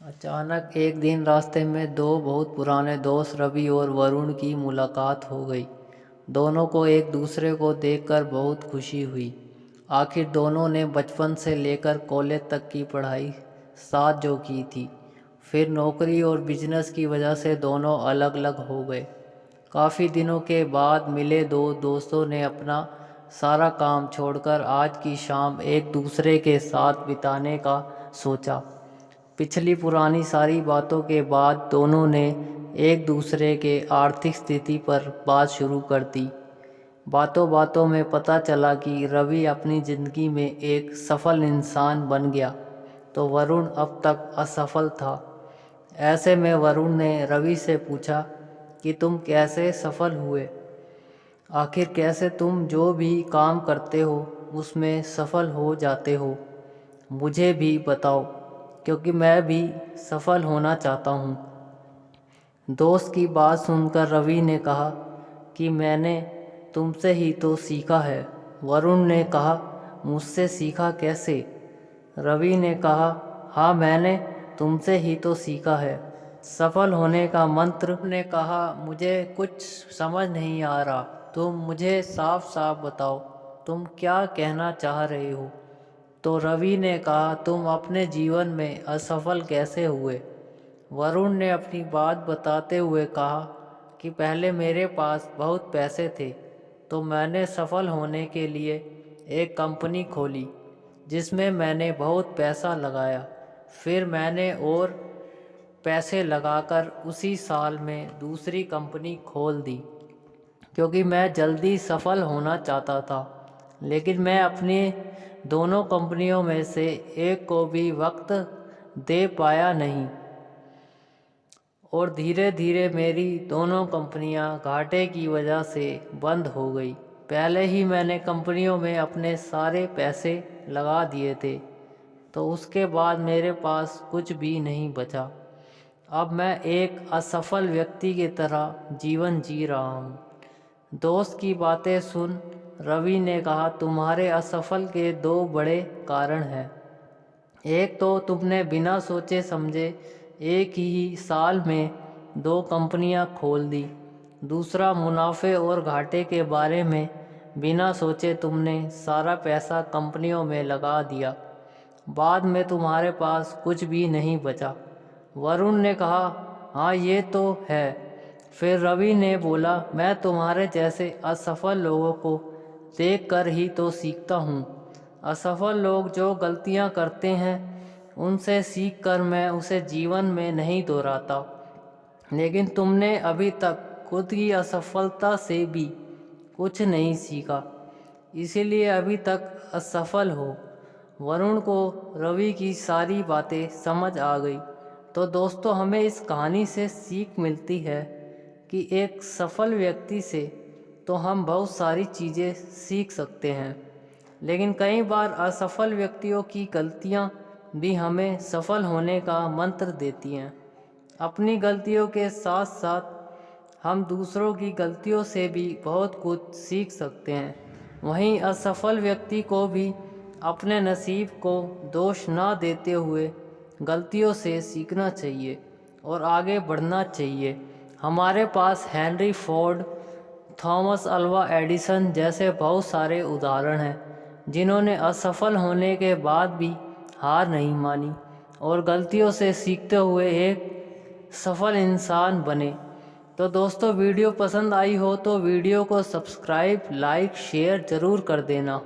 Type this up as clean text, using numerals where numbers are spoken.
अचानक एक दिन रास्ते में दो बहुत पुराने दोस्त रवि और वरुण की मुलाकात हो गई। दोनों को एक दूसरे को देखकर बहुत खुशी हुई। आखिर दोनों ने बचपन से लेकर कॉलेज तक की पढ़ाई साथ जो की थी। फिर नौकरी और बिजनेस की वजह से दोनों अलग अलग हो गए। काफ़ी दिनों के बाद मिले दो दोस्तों ने अपना सारा काम छोड़कर आज की शाम एक दूसरे के साथ बिताने का सोचा। पिछली पुरानी सारी बातों के बाद दोनों ने एक दूसरे के आर्थिक स्थिति पर बात शुरू कर दी। बातों बातों में पता चला कि रवि अपनी ज़िंदगी में एक सफल इंसान बन गया, तो वरुण अब तक असफल था। ऐसे में वरुण ने रवि से पूछा कि तुम कैसे सफल हुए? आखिर कैसे तुम जो भी काम करते हो उसमें सफल हो जाते हो? मुझे भी बताओ, क्योंकि मैं भी सफल होना चाहता हूँ। दोस्त की बात सुनकर रवि ने कहा कि मैंने तुमसे ही तो सीखा है। वरुण ने कहा, मुझसे सीखा कैसे? रवि ने कहा, हाँ, मैंने तुमसे ही तो सीखा है सफल होने का मंत्र। ने कहा, मुझे कुछ समझ नहीं आ रहा, तुम मुझे साफ साफ बताओ, तुम क्या कहना चाह रहे हो? तो रवि ने कहा, तुम अपने जीवन में असफल कैसे हुए? वरुण ने अपनी बात बताते हुए कहा कि पहले मेरे पास बहुत पैसे थे, तो मैंने सफल होने के लिए एक कंपनी खोली जिसमें मैंने बहुत पैसा लगाया। फिर मैंने और पैसे लगाकर उसी साल में दूसरी कंपनी खोल दी, क्योंकि मैं जल्दी सफल होना चाहता था। लेकिन मैं अपनी दोनों कंपनियों में से एक को भी वक्त दे पाया नहीं, और धीरे धीरे मेरी दोनों कंपनियां घाटे की वजह से बंद हो गई। पहले ही मैंने कंपनियों में अपने सारे पैसे लगा दिए थे, तो उसके बाद मेरे पास कुछ भी नहीं बचा। अब मैं एक असफल व्यक्ति की तरह जीवन जी रहा हूँ। दोस्त की बातें सुन रवि ने कहा, तुम्हारे असफल के दो बड़े कारण हैं। एक तो तुमने बिना सोचे समझे एक ही साल में दो कंपनियां खोल दी। दूसरा, मुनाफे और घाटे के बारे में बिना सोचे तुमने सारा पैसा कंपनियों में लगा दिया। बाद में तुम्हारे पास कुछ भी नहीं बचा। वरुण ने कहा, हाँ, ये तो है। फिर रवि ने बोला, मैं तुम्हारे जैसे असफल लोगों को देख कर ही तो सीखता हूँ। असफल लोग जो गलतियाँ करते हैं उनसे सीख कर मैं उसे जीवन में नहीं दोहराता। लेकिन तुमने अभी तक खुद की असफलता से भी कुछ नहीं सीखा, इसीलिए अभी तक असफल हो। वरुण को रवि की सारी बातें समझ आ गई। तो दोस्तों, हमें इस कहानी से सीख मिलती है कि एक सफल व्यक्ति से तो हम बहुत सारी चीज़ें सीख सकते हैं, लेकिन कई बार असफल व्यक्तियों की गलतियां भी हमें सफल होने का मंत्र देती हैं। अपनी गलतियों के साथ साथ हम दूसरों की गलतियों से भी बहुत कुछ सीख सकते हैं। वहीं असफल व्यक्ति को भी अपने नसीब को दोष ना देते हुए गलतियों से सीखना चाहिए और आगे बढ़ना चाहिए। हमारे पास Henry Ford, Thomas Alva Edison जैसे बहुत सारे उदाहरण हैं जिन्होंने असफल होने के बाद भी हार नहीं मानी और गलतियों से सीखते हुए एक सफल इंसान बने। तो दोस्तों, वीडियो पसंद आई हो तो वीडियो को सब्सक्राइब, लाइक, शेयर ज़रूर कर देना।